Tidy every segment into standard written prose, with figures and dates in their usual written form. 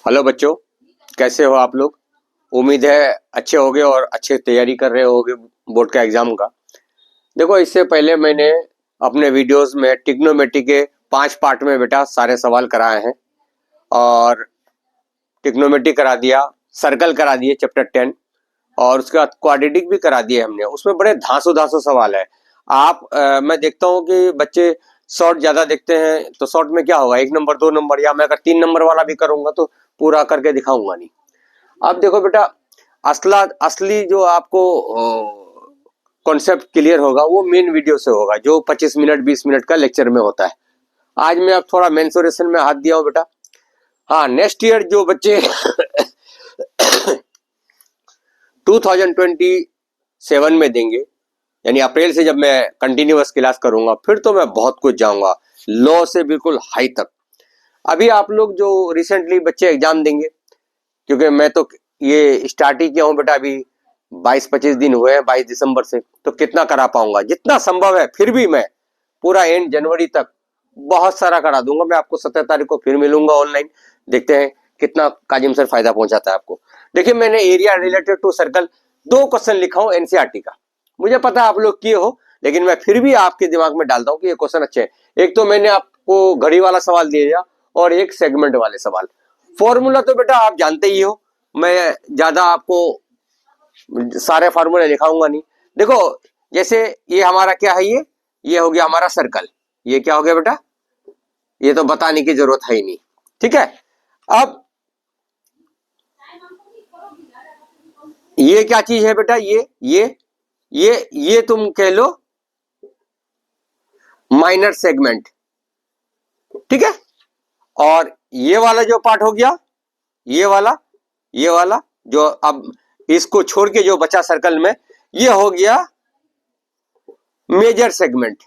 Hello बच्चों, कैसे हो आप लोग। उम्मीद है अच्छे होगे और अच्छे तैयारी कर रहे होगे बोर्ड का एग्जाम का। देखो, इससे पहले मैंने अपने वीडियोस में ट्रिग्नोमेट्री के 5 पार्ट में बेटा सारे सवाल कराए हैं। और ट्रिग्नोमेट्री करा दिया, सर्कल करा दिए चैप्टर 10, और उसके बाद क्वाड्रेटिक भी करा दिए हमने। उसमें बड़े धांसू धांसू सवाल है। मैं देखता हूँ कि बच्चे शॉर्ट ज्यादा देखते हैं, तो शॉर्ट में क्या होगा, 1 नंबर 2 नंबर, या मैं अगर 3 नंबर वाला भी करूंगा तो पूरा करके दिखाऊंगा नहीं। अब देखो बेटा, असली जो आपको कॉन्सेप्ट क्लियर होगा वो मेन वीडियो से होगा, जो 25 मिनट 20 मिनट का लेक्चर में होता है। आज मैं अब थोड़ा मेंसुरेशन में हाथ दिया हूँ बेटा। हाँ, नेक्स्ट ईयर जो बच्चे 2027 में देंगे, यानी अप्रैल से जब मैं कंटिन्यूअस क्लास करूंगा, फिर तो मैं बहुत कुछ जाऊंगा, लो से बिल्कुल हाई तक। अभी आप लोग जो रिसेंटली बच्चे एग्जाम देंगे, क्योंकि मैं तो ये स्टार्ट ही किया हूँ बेटा, अभी 22-25 दिन हुए हैं 22 दिसंबर से, तो कितना करा पाऊंगा, जितना संभव है। फिर भी मैं पूरा एंड जनवरी तक बहुत सारा करा दूंगा। मैं आपको 17 तारीख को फिर मिलूंगा ऑनलाइन, देखते हैं कितना काजिम सर फायदा पहुंचाता है आपको। देखिए, मैंने area related to circle 2 question लिखा हूं एनसीईआरटी का। मुझे पता है आप लोग किए हो, लेकिन मैं फिर भी आपके दिमाग में डालता हूं कि ये क्वेश्चन अच्छे हैं। एक तो मैंने आपको घड़ी वाला सवाल दिया, और एक सेगमेंट वाले सवाल। फॉर्मूला तो बेटा आप जानते ही हो, मैं ज्यादा आपको सारे फार्मूले लिखाऊंगा नहीं। देखो, जैसे ये हमारा क्या है, ये हो गया हमारा सर्कल। ये क्या हो गया बेटा, ये तो बताने की जरूरत है ही नहीं, ठीक है। अब ये क्या चीज है बेटा, ये तुम कह लो माइनर सेगमेंट, ठीक है। और ये वाला जो पार्ट हो गया, ये वाला जो अब इसको छोड़ के जो बचा सर्कल में, ये हो गया मेजर सेगमेंट।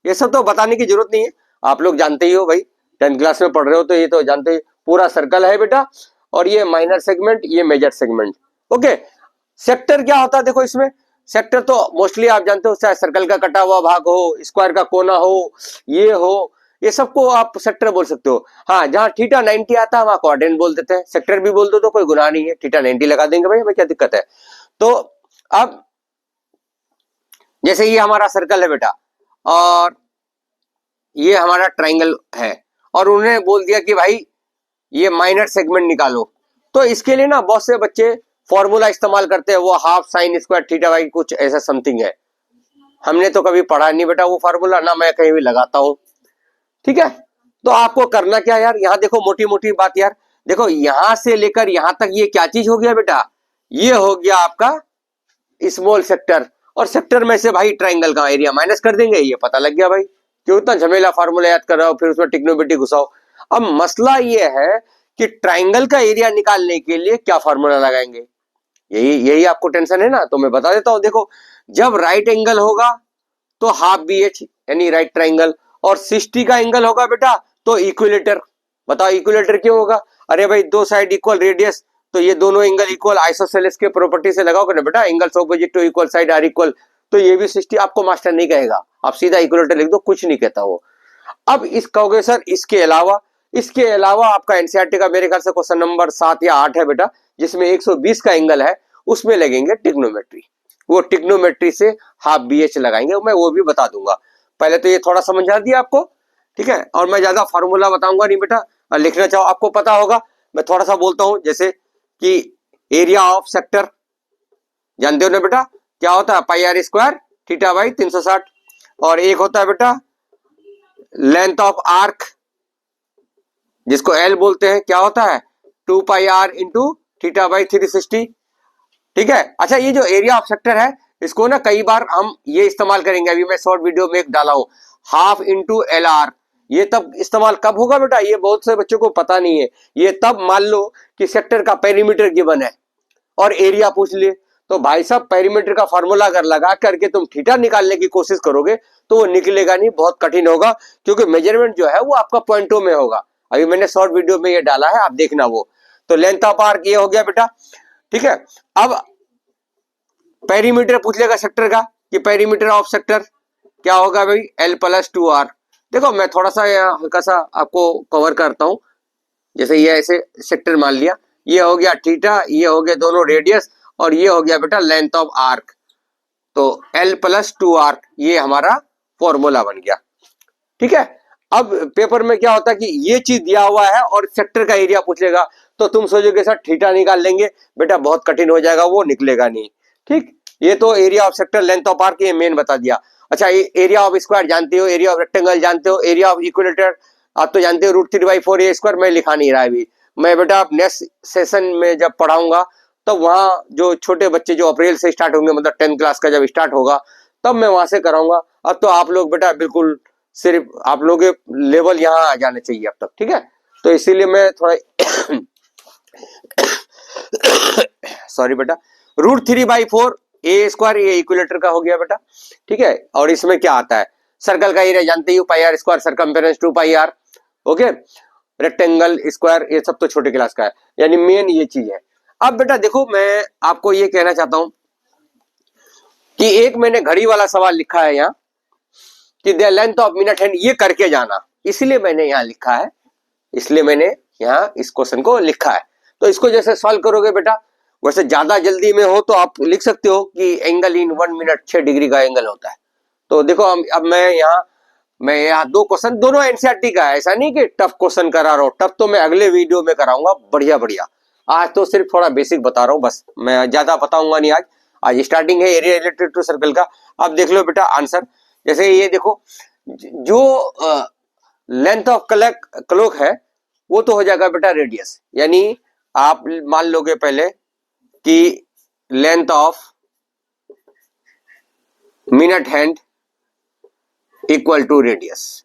ये सब तो बताने की जरूरत नहीं है, आप लोग जानते ही हो भाई, 10th क्लास में पढ़ रहे हो तो ये तो जानते ही। पूरा सर्कल है बेटा, और ये माइनर सेगमेंट, ये मेजर सेगमेंट। ओके, सेक्टर क्या होता है देखो इसमें। सेक्टर तो मोस्टली आप जानते हो, चाहे सर्कल का कटा हुआ भाग हो, स्क्वायर का कोना हो, ये हो, ये सबको आप सेक्टर बोल सकते हो। हाँ, जहाँ थीटा 90 आता है वहां क्वाड्रेंट बोल देते हैं। सेक्टर भी बोल दो तो कोई गुनाह नहीं है, थीटा 90 लगा देंगे भाई, हमें क्या दिक्कत है। तो अब जैसे ये हमारा सर्कल है बेटा, और ये हमारा ट्राइंगल है, और उन्होंने बोल दिया कि भाई ये माइनर सेगमेंट निकालो। तो इसके लिए ना बहुत से बच्चे फॉर्मूला इस्तेमाल करते हैं, वो half sine square theta by कुछ ऐसा समथिंग है। हमने तो कभी पढ़ा नहीं बेटा वो फार्मूला, ना मैं कहीं भी लगाता हूं, ठीक है। तो आपको करना क्या यार, यहाँ देखो मोटी मोटी बात यार। देखो, यहां से लेकर यहां तक ये क्या चीज हो गया बेटा, ये हो गया आपका स्मॉल सेक्टर। और सेक्टर में से भाई ट्राइंगल का एरिया माइनस कर देंगे, ये पता लग गया भाई। क्यों इतना झमेला फार्मूला याद कर रहे हो, फिर उसमें ट्रिग्नोमेट्री घुसाओ। अब मसला ये है कि ट्राइंगल का एरिया निकालने के लिए क्या फार्मूला लगाएंगे, यही यही आपको टेंशन है ना। तो मैं बता देता हूं, देखो, जब राइट एंगल होगा तो हाफ बी एच यानी राइट ट्राइंगल, और 60 का एंगल होगा बेटा तो इक्विलेटर। बताओ इक्विलेटर क्यों होगा, अरे भाई दो साइड इक्वल रेडियस, तो ये दोनों एंगल इक्वल, आइसोसेलेस के प्रॉपर्टी से लगाओगे ना बेटा, angles opposite to equal side are equal. तो ये भी 60 आपको मास्टर नहीं कहेगा, आप सीधा इक्विलेटर लिख दो, कुछ नहीं कहता वो। अब इस कहोगे सर इसके अलावा आपका एनसीईआरटी का मेरे ख्याल से क्वेश्चन नंबर 7 या 8 है बेटा, जिसमें 120 का एंगल है, उसमें लगेंगे ट्रिग्नोमेट्री। वो ट्रिग्नोमेट्री से हाफ बी एच लगाएंगे, मैं वो भी बता दूंगा। पहले तो ये थोड़ा समझा दिया आपको, ठीक है। और मैं ज्यादा फार्मूला बताऊंगा नहीं बेटा, लिखना चाहो आपको पता होगा। मैं थोड़ा सा बोलता हूं, जैसे कि एरिया ऑफ सेक्टर जानते हो ना बेटा, क्या होता है, पाई आर स्क्वायर थीटा बाई 360। और एक होता है बेटा लेंथ ऑफ आर्क, जिसको एल बोलते हैं, क्या होता है 2 पाई आर इंटू थीटा बाई 360, ठीक है। अच्छा, ये जो एरिया ऑफ सेक्टर है, इसको ना कई बार हम ये इस्तेमाल करेंगे, अभी मैं शॉर्ट वीडियो में एक डाला हूं, हाफ इंटू एल आर। ये तब इस्तेमाल कब होगा बेटा, ये बहुत से बच्चों को पता नहीं है। ये तब मान लो कि सेक्टर का पेरीमीटर गिवन है और एरिया पूछ लिए, तो भाई साहब पेरीमीटर का फॉर्मूला अगर लगा करके तुम थीटा निकालने की कोशिश करोगे तो वो निकलेगा नहीं, बहुत कठिन होगा, क्योंकि मेजरमेंट जो है वो आपका पॉइंटों में होगा। अभी मैंने शॉर्ट वीडियो में ये डाला है, आप देखना वो। तो लेंथ ऑफ आर्क ये हो गया बेटा, ठीक है। अब पेरीमीटर पूछ लेगा सेक्टर का, कि पेरीमीटर ऑफ सेक्टर क्या होगा भाई, L + 2R। देखो मैं थोड़ा सा यहाँ हल्का सा आपको कवर करता हूँ, जैसे ये ऐसे सेक्टर मान लिया, ये हो गया थीटा, ये हो गया दोनों रेडियस, और ये हो गया बेटा लेंथ ऑफ आर्क। तो L प्लस 2R ये हमारा फॉर्मूला बन गया। ठीक है। अब पेपर में क्या होता है कि ये चीज दिया हुआ है और सेक्टर का एरिया पूछेगा, तो तुम सोचोगे सर थीटा निकाल लेंगे, बेटा बहुत कठिन हो जाएगा, वो निकलेगा नहीं। ठीक, ये तो area of sector, length of arc ये मेन बता दिया। अच्छा, एरिया ऑफ स्क्वायर जानते हो, एरिया ऑफ रेक्टेंगल जानते हो, एरिया ऑफ इक्विलेटर आप तो जानते हो, √3/4 A²। मैं लिखा नहीं रहा अभी, मैं बेटा नेक्स्ट सेशन में जब पढ़ाऊंगा तब वहां जो छोटे बच्चे जो अप्रैल से स्टार्ट होंगे, मतलब 10th क्लास का जब स्टार्ट होगा तब मैं वहां से कराऊंगा। अब तो आप लोग बेटा बिल्कुल सिर्फ आप लोग लेवल यहाँ आ जाने चाहिए अब तक। ठीक है, तो इसीलिए मैं थोड़ा सॉरी बेटा। √3/4 A² ये इक्विलेटर का हो गया बेटा। ठीक है, और इसमें क्या आता है, सर्कल का एरिया जानते ही, πr², circumference 2πr। Okay, rectangle square ये सब तो छोटे क्लास का है, यानी मेन ये चीज है। अब बेटा देखो, मैं आपको ये कहना चाहता हूं कि एक मैंने घड़ी वाला सवाल लिखा है यहाँ कि the length of minute hand, ये करके जाना, इसलिए मैंने यहाँ लिखा है, इसलिए मैंने यहाँ इस क्वेश्चन को लिखा है। तो इसको जैसे सॉल्व करोगे बेटा, वैसे ज्यादा जल्दी में हो तो आप लिख सकते हो कि एंगल इन 1 मिनट 6 डिग्री का एंगल होता है। तो देखो अब मैं यहाँ दो क्वेश्चन, दोनों एनसीईआरटी का है, ऐसा नहीं कि टफ क्वेश्चन करा रहा हूँ, टफ तो मैं अगले वीडियो में कराऊंगा बढ़िया बढ़िया। आज तो सिर्फ थोड़ा बेसिक बता रहा हूँ बस, मैं ज्यादा बताऊंगा नहीं। आज स्टार्टिंग है एरिया रिलेटेड टू सर्कल का। अब देख लो बेटा आंसर, जैसे ये देखो, जो लेंथ ऑफ क्लोक है वो तो हो जाएगा बेटा रेडियस, यानी आप मान लोगे पहले कि length of minute hand equal to radius.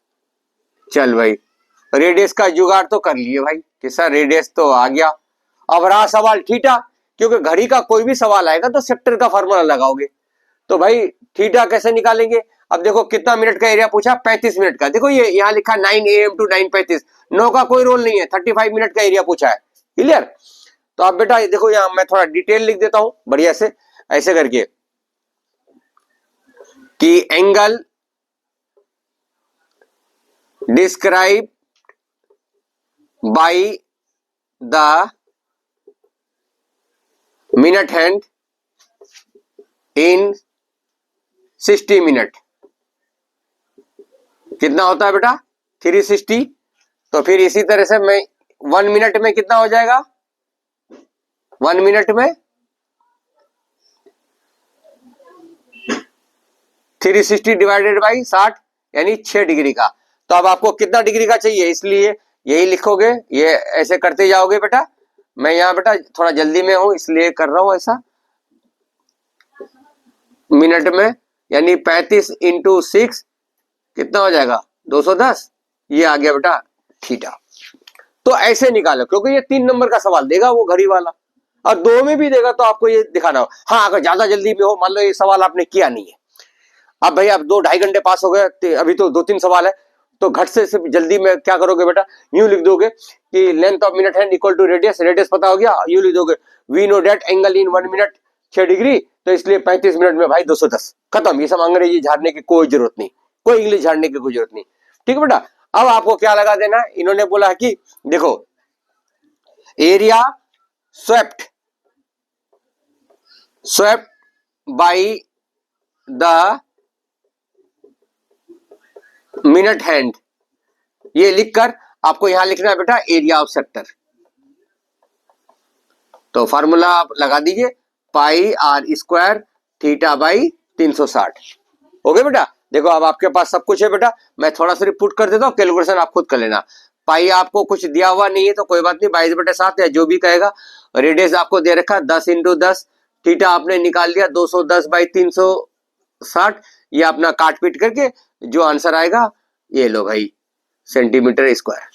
चल भाई, रेडियस का जुगाड़ तो कर लिए भाई कि सर रेडियस तो आ गया। अब रहा सवाल थीटा, क्योंकि घड़ी का कोई भी सवाल आएगा तो सेक्टर का फार्मूला लगाओगे। तो भाई थीटा कैसे निकालेंगे, अब देखो कितना मिनट का एरिया पूछा, 35 मिनट का। देखो ये यहाँ लिखा 9 AM to 9:35, 9 का कोई रोल नहीं है, 35 मिनट का एरिया पूछा है। क्लियर। तो अब बेटा देखो, यहाँ मैं थोड़ा डिटेल लिख देता हूं बढ़िया से, ऐसे करके कि angle describe by the minute hand in 60 minute कितना होता है बेटा, 360। तो फिर इसी तरह से मैं 1 मिनट में कितना हो जाएगा, 1 मिनट में 360 डिवाइडेड बाई 60, यानी 6 डिग्री का। तो अब आपको कितना डिग्री का चाहिए, इसलिए यही लिखोगे, ये ऐसे करते जाओगे बेटा। मैं यहाँ बेटा थोड़ा जल्दी में हूं इसलिए कर रहा हूं ऐसा, मिनट में यानी 35 इंटू 6 कितना हो जाएगा, 210। ये आ गया बेटा थीटा। तो ऐसे निकालो, क्योंकि ये 3 नंबर का सवाल देगा वो घड़ी वाला, और 2 में भी देगा तो आपको ये दिखाना हो। हाँ, अगर ज्यादा जल्दी में हो, मान लो ये सवाल आपने किया नहीं है, अब भाई आप 2-2.5 घंटे पास हो गए, अभी तो 2-3 सवाल है, तो घट से सिर्फ जल्दी में क्या करोगे बेटा, यूं लिख दोगे कि length of minute hand equal to radius, radius पता हो गया, यूं लिख दोगे we know that angle in 1 minute 6 degree, तो इसलिए 35 मिनट में भाई 210, खत्म। ये सब अंग्रेजी झाड़ने की कोई जरूरत नहीं, कोई इंग्लिश झाड़ने की कोई जरूरत नहीं। ठीक है बेटा। अब आपको क्या लगा देना, इन्होंने बोला है कि देखो area swept by the minute hand, ये लिखकर आपको यहां लिखना है बेटा एरिया ऑफ सेक्टर। तो फार्मूला आप लगा दीजिए, πr² थीटा बाई 360। ओके बेटा। देखो अब आपके पास सब कुछ है बेटा, मैं थोड़ा सा पुट कर देता हूँ, कैलकुलेशन आप खुद कर लेना। पाई आपको कुछ दिया हुआ नहीं है तो कोई बात नहीं, 22/7 या जो भी कहेगा। रेडियस आपको दे रखा 10 × 10, थीटा आपने निकाल लिया 210/360। ये अपना काट पीट करके जो आंसर आएगा ये लो भाई, सेंटीमीटर स्क्वायर।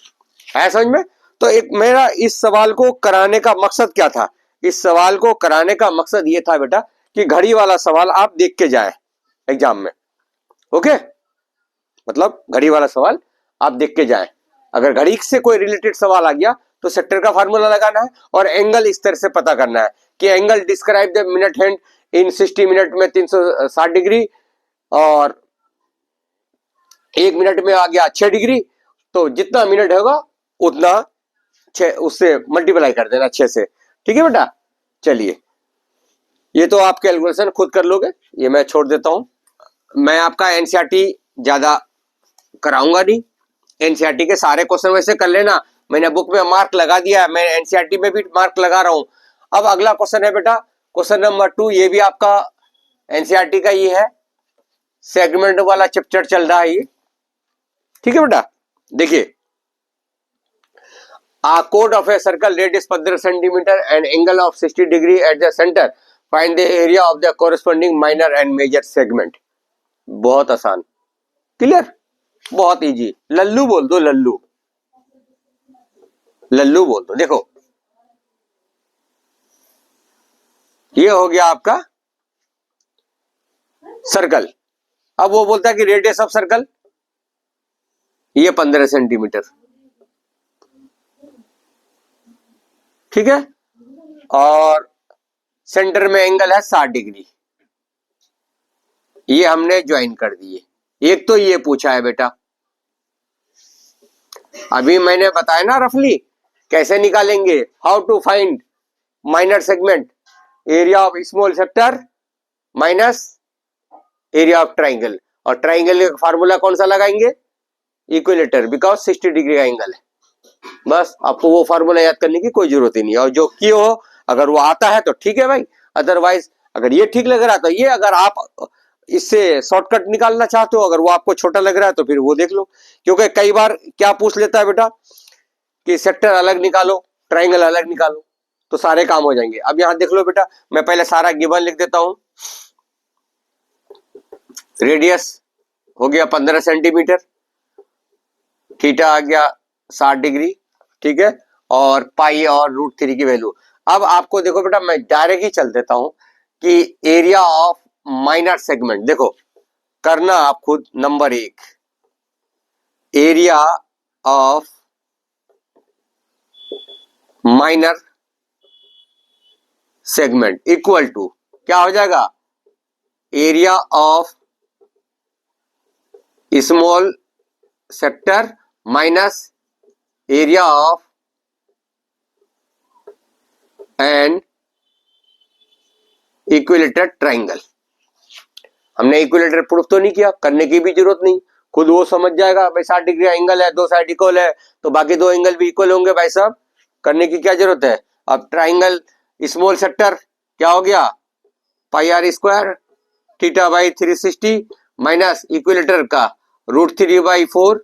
है समझ में। तो एक मेरा इस सवाल को कराने का मकसद क्या था, इस सवाल को कराने का मकसद ये था बेटा कि घड़ी वाला सवाल आप देख के जाए एग्जाम में। ओके, मतलब घड़ी वाला सवाल आप देख के जाए। अगर घड़ी से कोई रिलेटेड सवाल आ गया तो सेक्टर का फार्मूला लगाना है और एंगल इस तरह से पता करना है कि angle describe the minute hand in 60 minute में 360 डिग्री, और 1 मिनट में आ गया 6 डिग्री। तो जितना मिनट होगा उतना उससे मल्टीप्लाई कर देना 6 से। ठीक है बेटा, चलिए ये तो आप कैलकुलेशन खुद कर लोगे, ये मैं छोड़ देता हूं। मैं आपका एनसीईआरटी ज्यादा कराऊंगा नहीं, एनसीईआरटी के सारे क्वेश्चन वैसे कर लेना, मैंने बुक में मार्क लगा दिया है, मैं एनसीईआरटी में भी मार्क लगा रहा हूं। अब अगला क्वेश्चन है बेटा क्वेश्चन नंबर 2, ये भी आपका एनसीईआरटी का ही है, सेगमेंट वाला चैप्टर चल रहा है ये। ठीक है बेटा, देखिए a chord of a circle radius 15 centimeter and angle of 60 degree at the center, find the area of the corresponding minor and major segment। बहुत आसान, क्लियर, बहुत इजी। लल्लू बोल दो, लल्लू, लल्लू बोल दो। देखो ये हो गया आपका सर्कल। अब वो बोलता है कि रेडियस ऑफ सर्कल ये 15 सेंटीमीटर। ठीक है, और सेंटर में एंगल है 60 डिग्री, ये हमने ज्वाइन कर दिए। एक तो ये पूछा है बेटा, अभी मैंने बताया ना रफली कैसे निकालेंगे, how to find minor segment, area of small sector minus area of triangle, और ट्राइंगल का फार्मूला कौन सा लगाएंगे, इक्विलेटर, बिकॉज 60 डिग्री का एंगल है। बस आपको वो फार्मूला याद करने की कोई जरूरत ही नहीं है, और जो किए हो अगर वो आता है तो ठीक है भाई, अदरवाइज अगर ये ठीक लग रहा है तो ये, अगर आप इससे शॉर्टकट निकालना चाहते हो, अगर वो आपको छोटा लग रहा है तो फिर वो देख लो। क्योंकि कई बार क्या पूछ लेता है बेटा कि सेक्टर अलग निकालो, ट्राइंगल अलग निकालो, तो सारे काम हो जाएंगे। अब यहां देख लो बेटा, मैं पहले सारा गिवन लिख देता हूं। रेडियस हो गया 15 सेंटीमीटर, थीटा आ गया 60 डिग्री, ठीक है, और पाई और √3 की वैल्यू। अब आपको देखो बेटा, मैं डायरेक्ट ही चल देता हूं कि एरिया ऑफ माइनर सेगमेंट, देखो करना आप खुद। Number 1, area of minor segment equal to क्या हो जाएगा, area of small sector minus area of an equilateral triangle. हमने इक्विलेटर प्रूफ तो नहीं किया, करने की भी जरूरत नहीं, खुद वो समझ जाएगा भाई 60 डिग्री एंगल है, दो साइड इक्वल है तो बाकी दो एंगल भी इक्वल होंगे भाई साहब, करने की क्या जरूरत है। अब ट्राइंगल स्मॉल सेक्टर क्या हो गया, pi r square theta by 360 minus equilateral का √3/4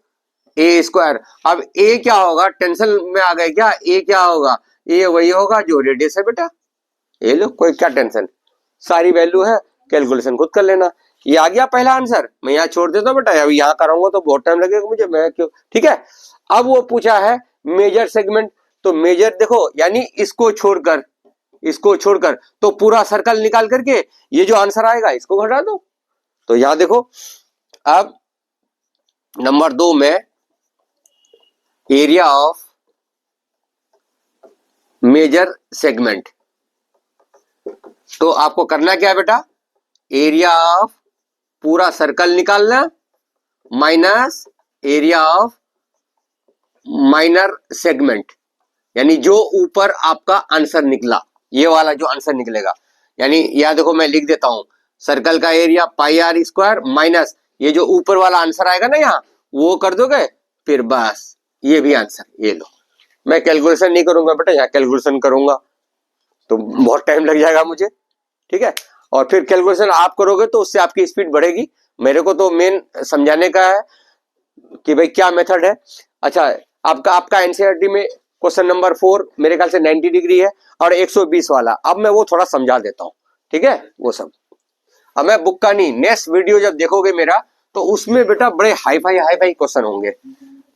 ए स्क्वायर। अब ए क्या होगा, टेंशन में आ गए क्या, ए क्या होगा, ए वही होगा जो रेडियस है बेटा, ये लो, कोई क्या टेंशन, सारी वैल्यू है, कैलकुलेशन खुद कर लेना। ये आ गया पहला आंसर, मैं यहाँ छोड़ देता हूँ बेटा, अभी यहाँ कराऊंगा तो बहुत टाइम लगेगा मुझे, मैं क्यों। ठीक है, अब वो पूछा है मेजर सेगमेंट, तो मेजर देखो यानी इसको छोड़कर तो पूरा सर्कल निकाल करके ये जो आंसर आएगा इसको घटा दो। तो यहां देखो, अब नंबर 2 में एरिया ऑफ मेजर सेगमेंट, तो आपको करना क्या है बेटा, एरिया ऑफ पूरा सर्कल निकालना minus area of minor segment, यानी जो ऊपर आपका आंसर निकला, ये वाला जो आंसर निकलेगा, यानी यहां देखो मैं लिख देता हूं, सर्कल का area pi r square minus ये जो ऊपर वाला आंसर आएगा ना यहाँ, वो कर दोगे, फिर बस ये भी आंसर, ये लो। मैं कैलकुलेशन नहीं करूंगा बेटा, यहाँ कैलकुलेशन करूंगा तो बहुत टाइम लग जाएगा मुझे, ठीक है, और फिर कैलकुलेशन आप करोगे तो उससे आपकी स्पीड बढ़ेगी। मेरे को तो मेन समझाने का है कि भाई क्या मेथड है। अच्छा, आपका एनसीईआरटी में क्वेश्चन नंबर 4 मेरे ख्याल से 90 डिग्री है और 120 वाला, अब मैं वो थोड़ा समझा देता हूँ, ठीक है, वो सब अब मैं बुक का नहीं, नेक्स्ट वीडियो जब देखोगे मेरा तो उसमें बेटा बड़े हाई फाई क्वेश्चन होंगे।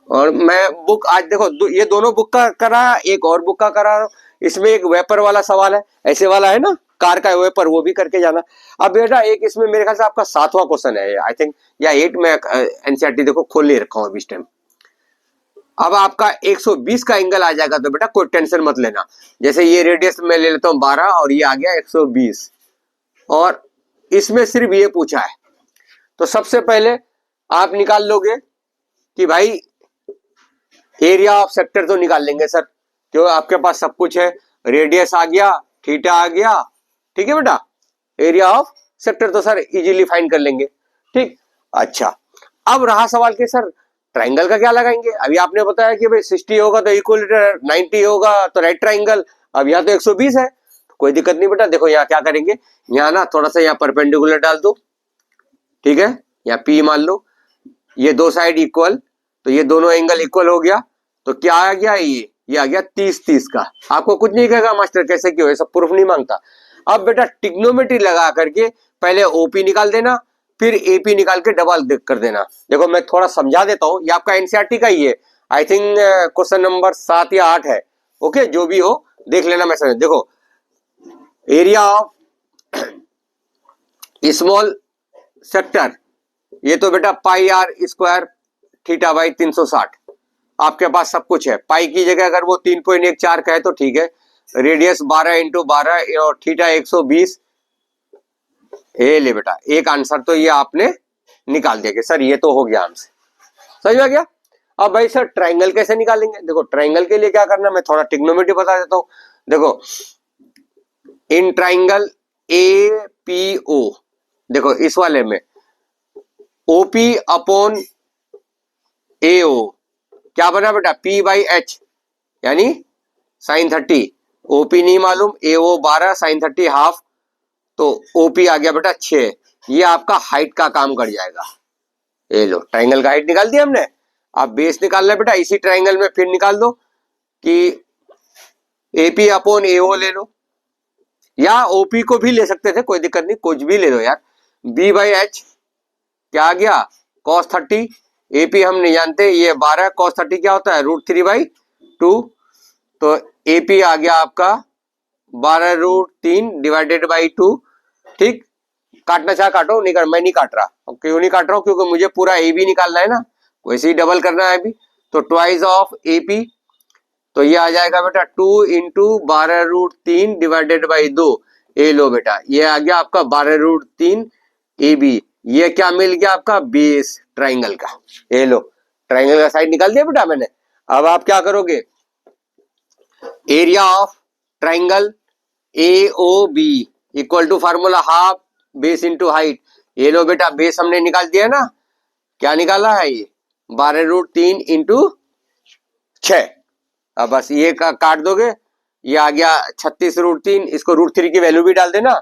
और मैं बुक आज देखो, ये दोनों बुक का करा, एक और बुक का करा, इसमें एक वेपर वाला सवाल है, ऐसे वाला है ना कार का वेपर, वो भी करके जाना। अब बेटा एक इसमें मेरे ख्याल से आपका 7वां क्वेश्चन है आई थिंक, या 8 में एनसीईआरटी देखो खोल ले रखा हूँ अभी इस टाइम। अब आपका 120 का एंगल आ जाएगा तो बेटा कोई टेंशन मत लेना, जैसे ये रेडियस में ले लेता हूँ 12 और ये आ गया 120, और इसमें सिर्फ ये पूछा है, तो सबसे पहले आप निकाल लोगे कि भाई एरिया ऑफ सेक्टर तो निकाल लेंगे सर, क्यों, आपके पास सब कुछ है, रेडियस आ गया, थीटा आ गया, ठीक है बेटा, एरिया ऑफ सेक्टर तो सर इजीली फाइंड कर लेंगे, ठीक। अच्छा, अब रहा सवाल कि सर ट्राइंगल का क्या लगाएंगे। अभी आपने बताया कि भाई 60 होगा तो इक्वलेटर, 90 होगा तो राइट ट्राइंगल। अब यहाँ तो 120 है, तो कोई दिक्कत नहीं बेटा। देखो यहाँ क्या करेंगे, यहाँ ना थोड़ा सा यहाँ परपेंडिकुलर डाल दो, ठीक है, यहाँ P मान लो, ये दो साइड इक्वल, तो ये दोनों एंगल इक्वल हो गया, तो क्या आ गया, ये आ गया 30-30 का। आपको कुछ नहीं कहेगा मास्टर कैसे क्यों, ये सब प्रूफ नहीं मांगता। अब बेटा ट्रिग्नोमेट्री लगा करके पहले ओपी निकाल देना, फिर एपी निकाल के डबल कर देना। देखो मैं थोड़ा समझा देता हूँ, ये आपका एनसीईआरटी का ही है, आई थिंक क्वेश्चन नंबर 7 या 8 है, ओके, जो भी हो देख लेना। मैं समझ, देखो एरिया ऑफ स्मॉल सेक्टर, ये तो बेटा पाई आर स्क्वायर थीटा बाई 360, आपके पास सब कुछ है। पाई की जगह अगर वो 3.14 का है तो ठीक है, रेडियस 12 इंटू 12 और थीटा 120, ये ले बेटा एक आंसर तो ये आपने निकाल दिया कि सर ये तो हो गया आंसर, समझ में आ गया। अब भाई सर ट्राइंगल कैसे निकालेंगे, देखो ट्राइंगल के लिए क्या करना, मैं थोड़ा ट्रिग्नोमेट्री बता देता हूँ। देखो in triangle A P O, देखो इस वाले में ओपी अपॉन ए ओ क्या बना बेटा, P बाई एच यानी साइन 30, ओपी नहीं मालूम, ए ओ 12 साइन 30 हाफ, तो ओपी आ गया बेटा 6। ये आपका हाइट का काम कर जाएगा। ये लो ट्राइंगल का हाइट निकाल दिया हमने। आप बेस निकालना बेटा, इसी ट्राइंगल में फिर निकाल दो कि एपी अपॉन एओ ले लो, या ओपी को भी ले सकते थे, कोई दिक्कत नहीं, कुछ भी ले लो यार। बी बाई एच क्या आ गया, cos 30, एपी हम नहीं जानते, ये 12 cos 30 क्या होता है, √3/2, तो एपी आ गया आपका 12√3 डिवाइडेड बाई 2, ठीक। काटना चाह काटो, नहीं मैं नहीं काट रहा। क्यों नहीं काट रहा हूँ, क्योंकि मुझे पूरा ए बी निकालना है ना, वैसे ही डबल करना है अभी, तो ट्वाइस ऑफ एपी, तो ये आ जाएगा बेटा 2 इंटू 12√3 डिवाइडेड बाई 2। ए लो बेटा ये आ गया आपका 12√3 ए बी, ये क्या मिल गया आपका, बेस ट्राइंगल का। ए लो ट्राइंगल का साइड निकाल दिया बेटा मैंने। अब आप क्या करोगे, area of triangle A O B equal to formula half base into height. ये लो बेटा बेस हमने निकाल दिया ना, क्या निकाला है, ये 12√3 इंटू 6। अब बस ये काट दोगे, ये आ गया 36√3, इसको √3 की वैल्यू भी डाल देना,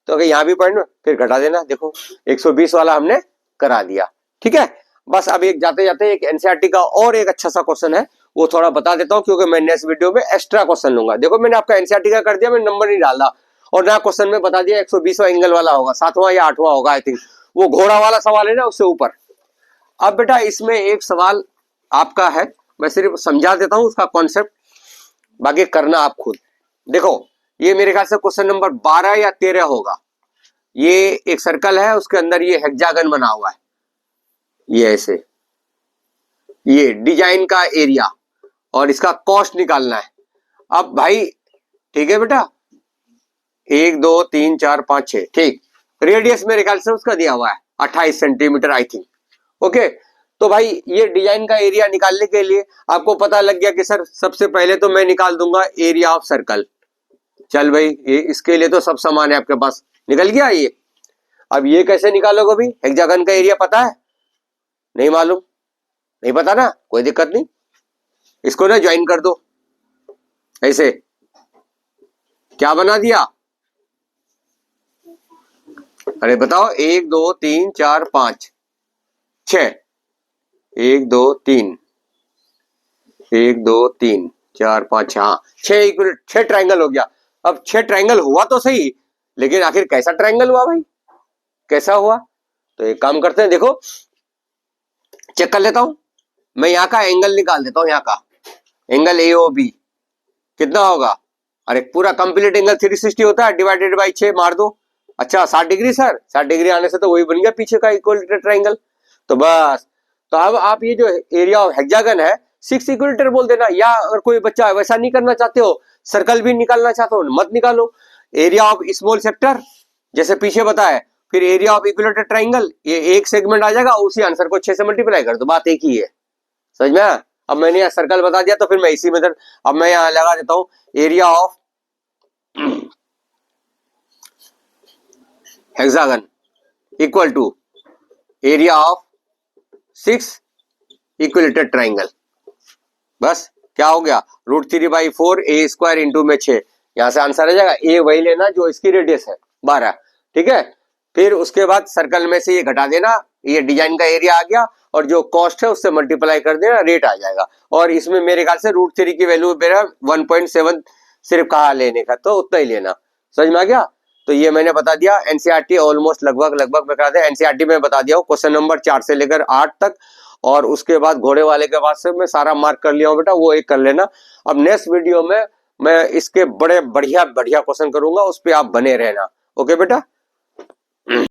तो अगर यहाँ भी पॉइंट फिर घटा देना। देखो 120 वाला हमने करा दिया, ठीक है। बस अब एक जाते जाते एक एनसीईआरटी का और एक अच्छा सा क्वेश्चन है, वो थोड़ा बता देता हूँ, क्योंकि मैं नेक्स्ट वीडियो में एक्स्ट्रा क्वेश्चन लूंगा। देखो मैंने आपका एनसीईआरटी का कर दिया, मैंने नंबर नहीं डाला, और ना क्वेश्चन में बता दिया 120वां एंगल वाला होगा, 7वां या 8वां होगा आई थिंक, वो घोड़ा वाला सवाल है ना उससे ऊपर। अब बेटा इसमें एक सवाल आपका है, मैं सिर्फ समझा देता हूँ उसका कॉन्सेप्ट, बाकी करना आप खुद। देखो ये मेरे ख्याल से क्वेश्चन नंबर 12 या 13 होगा। ये एक सर्कल है, उसके अंदर ये हेक्सागन बना हुआ है, ये ऐसे, ये डिजाइन का एरिया, और इसका कॉस्ट निकालना है। अब भाई ठीक है बेटा, 1 2 3 4 5 6, ठीक। रेडियस मेरे ख्याल से उसका दिया हुआ है 28 सेंटीमीटर आई थिंक, ओके। तो भाई ये डिजाइन का एरिया निकालने के लिए आपको पता लग गया कि सर सबसे पहले तो मैं निकाल दूंगा एरिया ऑफ सर्कल। चल भाई ये इसके लिए तो सब सामान है आपके पास, निकल गया ये। अब ये कैसे निकालोगे भाई, हेक्सागन का एरिया पता है, नहीं मालूम, नहीं पता ना, कोई दिक्कत नहीं, इसको ना ज्वाइन कर दो ऐसे। क्या बना दिया, अरे बताओ, 1 2 3 4 5 6, 1 2 3 1 2 3 4 5, हाँ 6 इक्वल 6 ट्राइंगल हो गया। अब 6 ट्राइंगल हुआ तो सही, लेकिन आखिर कैसा ट्राइंगल हुआ भाई, कैसा हुआ। तो एक काम करते हैं, देखो चेक कर लेता हूं मैं, यहाँ का एंगल निकाल देता हूं, यहाँ का एंगल ए ओ बी कितना होगा, अरे पूरा कंप्लीट एंगल 360 होता है, डिवाइडेड बाई 6 मार दो। अच्छा 60 डिग्री सर, 60 डिग्री आने से तो वही बन गया पीछे का इक्वलेटर ट्राइंगल। तो बस, तो अब आप ये जो एरिया ऑफ हेक्सागन है 6 इक्वलेटर बोल देना, या अगर कोई बच्चा वैसा नहीं करना चाहते हो, सर्कल भी निकालना चाहते हो, मत निकालो। एरिया ऑफ स्मॉल सेक्टर जैसे पीछे बताया, फिर एरिया ऑफ इक्वलेटर ट्राइंगल, ये एक सेगमेंट आ जाएगा, उसी आंसर को 6 से मल्टीप्लाई कर दो, बात एक ही है, समझ में आया। अब मैंने यहाँ सर्कल बता दिया तो फिर मैं इसी मेथड, अब मैं यहाँ लगा देता हूँ area of hexagon equal to area of 6 equilateral triangle. बस क्या हो गया, √3/4 ए स्क्वायर इंटू में 6, यहां से आंसर आ जाएगा। ए वही लेना जो इसकी रेडियस है 12, ठीक है। फिर उसके बाद सर्कल में से ये घटा देना, ये डिजाइन का एरिया आ गया और जो कॉस्ट है उससे मल्टीप्लाई कर देना, रेट आ जाएगा। और इसमें मेरे ख्याल से √3 की वैल्यू मेरा 1.7 सिर्फ कहा लेने का, तो उतना ही लेना। समझ में आ गया? तो ये मैंने बता दिया। एनसीईआरटी ऑलमोस्ट लगभग मैं करा दिया। एनसीईआरटी में बता दिया हूँ क्वेश्चन नंबर 4 से लेकर 8 तक, और उसके बाद घोड़े वाले के बाद से मैं सारा मार्क कर लिया हूँ बेटा, वो एक कर लेना। अब नेक्स्ट वीडियो में मैं इसके बड़े बढ़िया क्वेश्चन करूंगा, उस पर आप बने रहना। ओके बेटा।